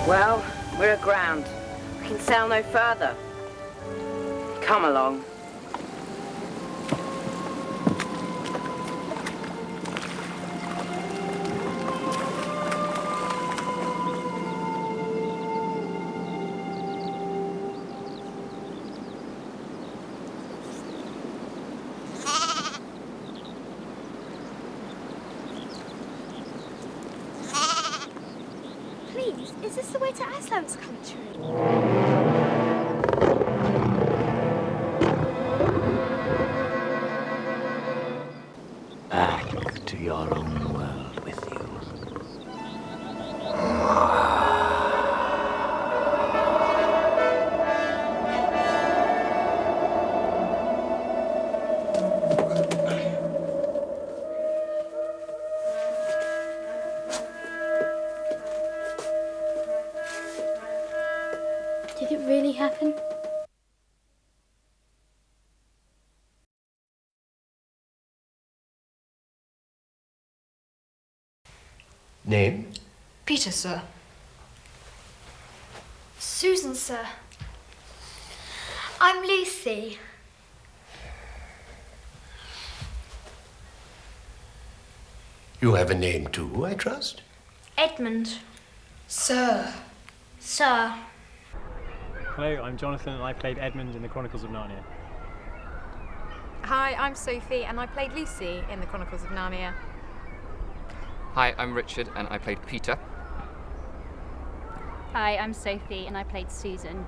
Well, we're aground. We can sail no further. Come along. Please, is this the way to Aslan's country? Back to your own world with you. Did it really happen? Name? Peter, sir. Susan, sir. I'm Lucy. You have a name too, I trust? Edmund. Sir. Sir. Hello, I'm Jonathan and I played Edmund in the Chronicles of Narnia. Hi, I'm Sophie and I played Lucy in the Chronicles of Narnia. Hi, I'm Richard and I played Peter. Hi, I'm Sophie and I played Susan.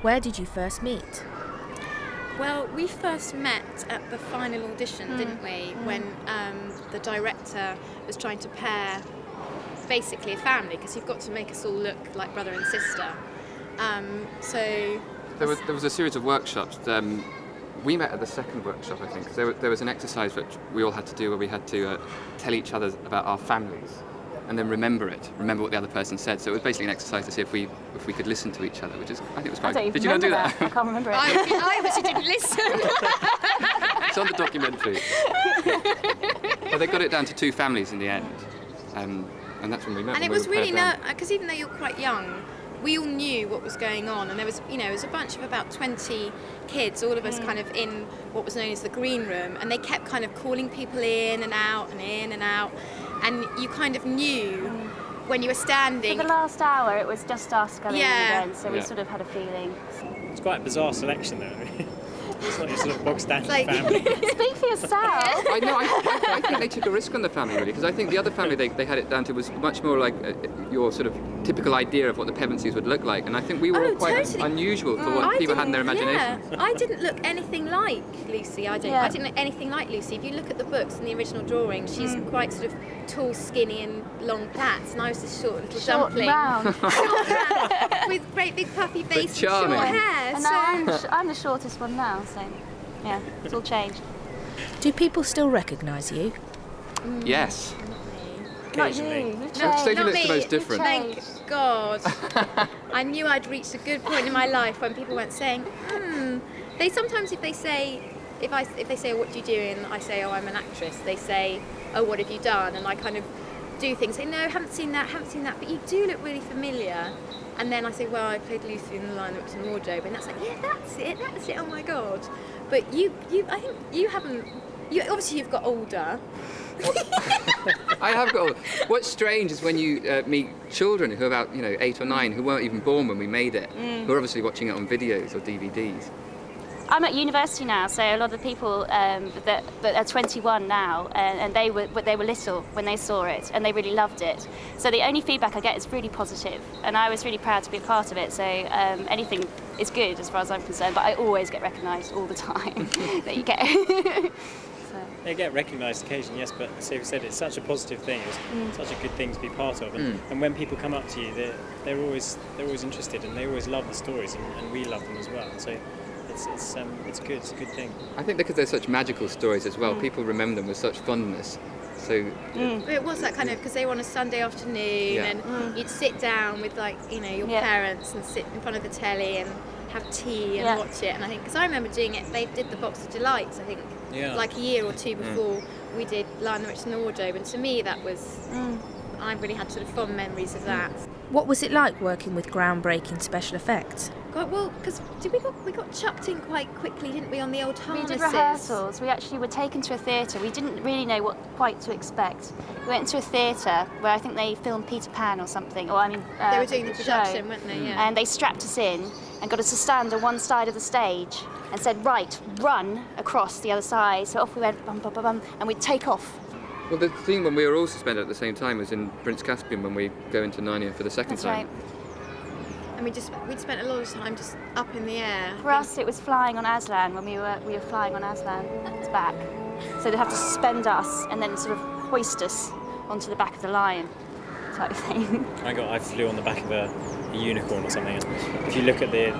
Where did you first meet? Well, we first met at the final audition, didn't we? When the director was trying to pair basically a family, because you've got to make us all look like brother and sister. So There was a series of workshops. We met at the second workshop, I think, 'cause there was an exercise which we all had to do where we had to tell each other about our families and then remember what the other person said. So it was basically an exercise to see if we could listen to each other, which is, I think it was quite... Did you not do that? I can't remember it. I obviously didn't listen. It's on the documentary. But they got it down to 2 families in the end. And that's when we met. And it was really because even though you're quite young, we all knew what was going on, and there was, it was a bunch of about 20 kids, all of us kind of in what was known as the green room, and they kept kind of calling people in and out and in and out, and you kind of knew when you were standing. For the last hour, it was just us going Yeah. again, so we sort of had a feeling. It's quite a bizarre selection though. It's not your sort of bog standard family. Speak for yourself. I know. I think they took a risk on the family, really, because I think the other family they had it down to was much more like your sort of typical idea of what the Pevensies would look like, and I think we were all quite totally. unusual for what people had in their imagination. Yeah, I didn't look anything like Lucy. I didn't look anything like Lucy. If you look at the books and the original drawing, she's quite sort of tall, skinny, and long plaits, and I was this short little dumpling. Round. Short round, with great big puffy face and short charming. hair. And now I'm the shortest one now, so yeah, it's all changed. Do people still recognise you? Yes. Not you. You've Sophie changed. Not looks me. the most different. Thank God. I knew I'd reached a good point in my life when people weren't saying, They sometimes, if they say, oh, what do you do? And I say, oh, I'm an actress. They say, oh, what have you done? And I kind of do things. Say, no, haven't seen that. But you do look really familiar. And then I say, well, I played Lucy in The Lion, the Witch and the Wardrobe. And that's like, yeah, that's it. Oh my God. But I think you haven't. Obviously, you've got older. I have got. What's strange is when you meet children who are about 8 or 9 who weren't even born when we made it, who are obviously watching it on videos or DVDs. I'm at university now, so a lot of the people that are 21 now, and they were little when they saw it, and they really loved it. So the only feedback I get is really positive, and I was really proud to be a part of it. So anything is good as far as I'm concerned, but I always get recognised all the time that you get. They get recognised occasionally, yes, but as Sophie said, it's such a positive thing. It's such a good thing to be part of, and when people come up to you, they're always interested, and they always love the stories, and we love them as well. So. It's good. It's a good thing. I think because they're such magical stories as well, people remember them with such fondness. So It was that kind of, because they were on a Sunday afternoon, and you'd sit down with your parents and sit in front of the telly and have tea and watch it. And I think, because I remember doing it, they did the Box of Delights, I think, like a year or two before we did Lion, the Witch and the Wardrobe, and to me that was. I really had sort of fond memories of that. What was it like working with groundbreaking special effects? God, well, because we got chucked in quite quickly, didn't we, on the old We harnesses? did rehearsals. We actually were taken to a theatre. We didn't really know what quite to expect. We went into a theatre where I think they filmed Peter Pan or something. Or they were doing the production, show. weren't they? Yeah. And they strapped us in and got us to stand on one side of the stage and said, right, run across the other side. So off we went, bum, bum, bum, bum, and we'd take off. Well, the thing when we were all suspended at the same time was in Prince Caspian when we go into Narnia for the second That's time. right. And we'd spent a lot of time just up in the air. For us, it was flying on Aslan when we were flying on Aslan's back. So they'd have to suspend us and then sort of hoist us onto the back of the lion, type of thing. I flew on the back of a unicorn or something. If you look at the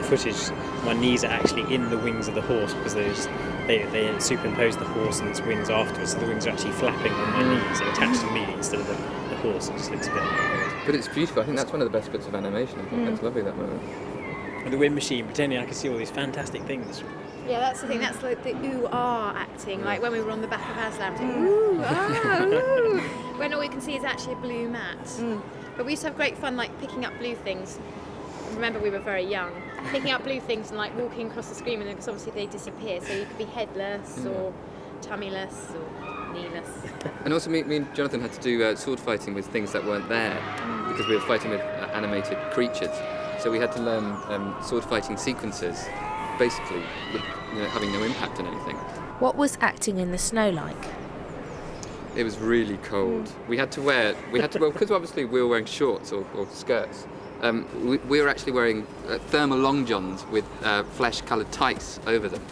footage, my knees are actually in the wings of the horse because they superimposed the horse and its wings afterwards, so the wings are actually flapping on my knees and attached to me instead of the horse. It just looks a bit odd. But it's beautiful. I think that's one of the best bits of animation. I think that's lovely, that moment. With the wind machine, pretending I could see all these fantastic things. Yeah, that's the thing. That's like the ooh-ah acting. Like when we were on the back of Aslan, it was like, ooh-ah, ooh. When all you can see is actually a blue mat. But we used to have great fun, like picking up blue things. Remember, we were very young. Picking up blue things and like walking across the screen, because obviously they disappear. So you could be headless or tummyless or kneeless. And also, me and Jonathan had to do sword fighting with things that weren't there because we were fighting with animated creatures. So we had to learn sword fighting sequences, basically, with, having no impact on anything. What was acting in the snow like? It was really cold. We had to wear, because obviously we were wearing shorts or skirts. We were actually wearing thermal long johns with flesh-coloured tights over them,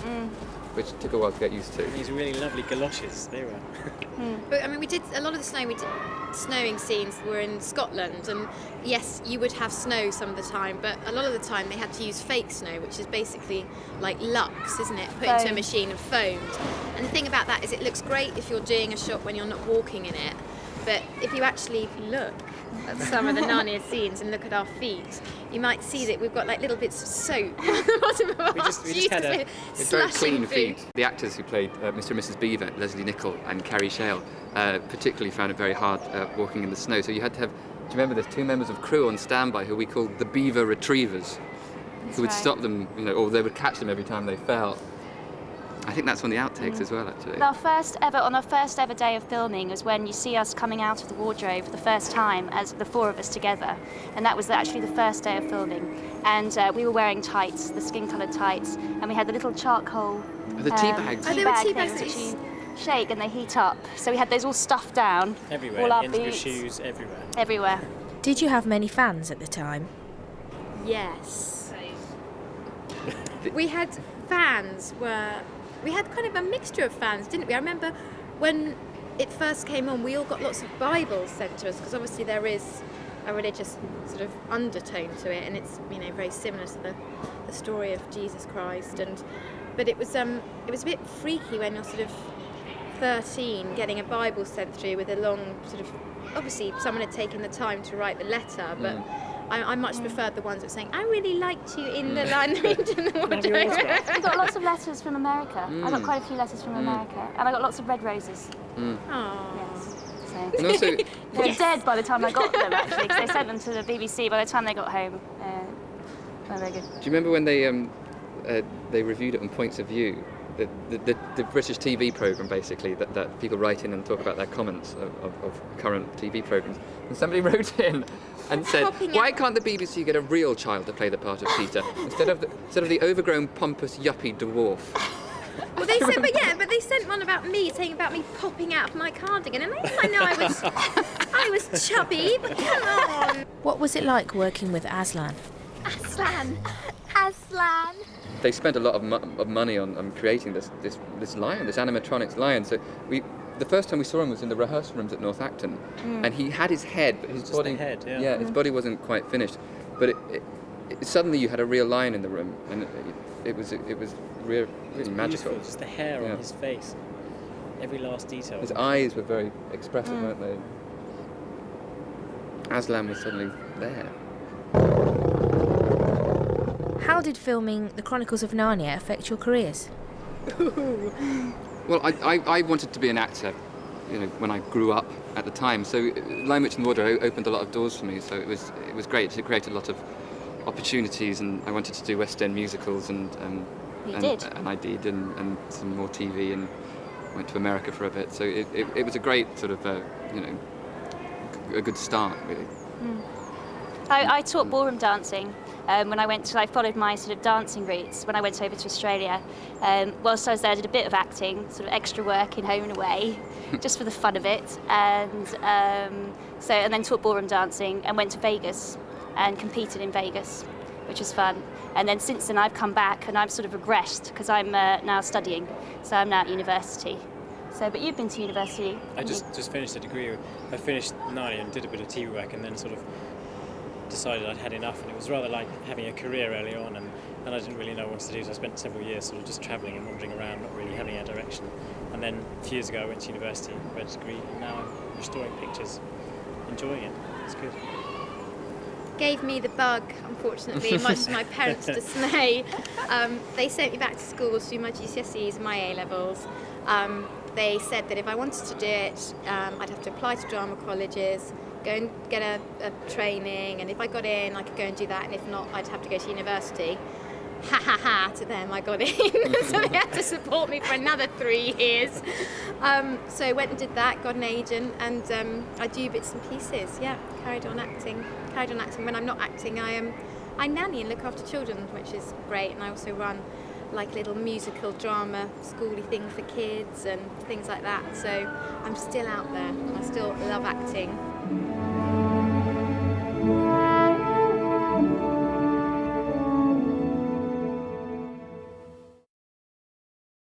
which took a while to get used to. These really lovely galoshes, they were. But I mean, we did a lot of the snowing scenes were in Scotland, and yes, you would have snow some of the time, but a lot of the time they had to use fake snow, which is basically like lux, isn't it? Put into a machine and foamed. And the thing about that is it looks great if you're doing a shot when you're not walking in it, but if you actually look at some of the Narnia scenes and look at our feet, you might see that we've got like little bits of soap on the bottom of our We just had a very clean feet. The actors who played Mr. and Mrs. Beaver, Leslie Nichol and Carrie Shale, particularly found it very hard walking in the snow. So you had to have, do you remember there's 2 members of crew on standby who we called the Beaver Retrievers, who would stop them, or they would catch them every time they fell. I think that's on the outtakes as well, actually. On our first ever day of filming was when you see us coming out of the wardrobe for the first time as the 4 of us together, and that was actually the first day of filming. And we were wearing tights, the skin-coloured tights, and we had the little charcoal the tea bags. They were tea things bags which you shake and they heat up. So we had those all stuffed down. Everywhere, all our ends of your boots, shoes, everywhere. everywhere. Did you have many fans at the time? Yes. We had fans we had kind of a mixture of fans, didn't we? I remember when it first came on, we all got lots of Bibles sent to us, because obviously there is a religious sort of undertone to it, and it's very similar to the story of Jesus Christ. But it was a bit freaky when you're sort of 13, getting a Bible sent through with a long sort of, obviously someone had taken the time to write the letter, but I much preferred the ones that were saying, I really liked you in the line in the wardrobe. I got lots of letters from America. I got quite a few letters from America, and I got lots of red roses. Yes. So. And also, They were dead by the time I got them, actually, because they sent them to the BBC by the time they got home. Not very good. do you remember when they reviewed it on Points of View? The British TV programme, basically, that people write in and talk about their comments of current TV programmes. And somebody wrote in and said, why can't the BBC get a real child to play the part of Peter instead of the overgrown, pompous, yuppie dwarf? Well, they said, but they sent one about me, saying about me popping out of my cardigan, and I know I was chubby, but come on. What was it like working with Aslan? Aslan. They spent a lot of money on creating this lion, this animatronics lion. So the first time we saw him was in the rehearsal rooms at North Acton, and he had his head, but his body, his body wasn't quite finished. But suddenly you had a real lion in the room, and it was really magical. Just the hair on his face, every last detail. His eyes were very expressive, weren't they? Aslan was suddenly there. How did filming The Chronicles of Narnia affect your careers? Well, I wanted to be an actor when I grew up at the time. So Lion Witch and the Wardrobe opened a lot of doors for me. So it was great. It created a lot of opportunities, and I wanted to do West End musicals, and I did, and some more TV, and went to America for a bit. So it was a great sort of a good start, really. I taught ballroom dancing when I followed my sort of dancing roots when I went over to Australia. Whilst I was there, I did a bit of acting, sort of extra work in Home and Away, just for the fun of it. And then taught ballroom dancing and went to Vegas and competed in Vegas, which was fun. And then since then I've come back and I've sort of regressed because I'm now studying, so I'm now at university. But you've been to university. I just finished a degree. I finished Narnia and did a bit of TV work, and then sort of decided I'd had enough, and it was rather like having a career early on, and I didn't really know what to do, so I spent several years sort of just travelling and wandering around, not really having a direction. And then a few years ago I went to university, read a degree, and now I'm restoring pictures, enjoying it. It's good. Gave me the bug, unfortunately, much to my parents' dismay. They sent me back to school to do my GCSEs and my A-levels. They said that if I wanted to do it, I'd have to apply to drama colleges, go and get a training, and if I got in, I could go and do that, and if not, I'd have to go to university. Ha ha ha, to them, I got in. So they had to support me for another 3 years. So I went and did that, got an agent, and I do bits and pieces, carried on acting. When I'm not acting, I nanny and look after children, which is great, and I also run like little musical drama schooly thing for kids and things like that. So I'm still out there, and I still love acting.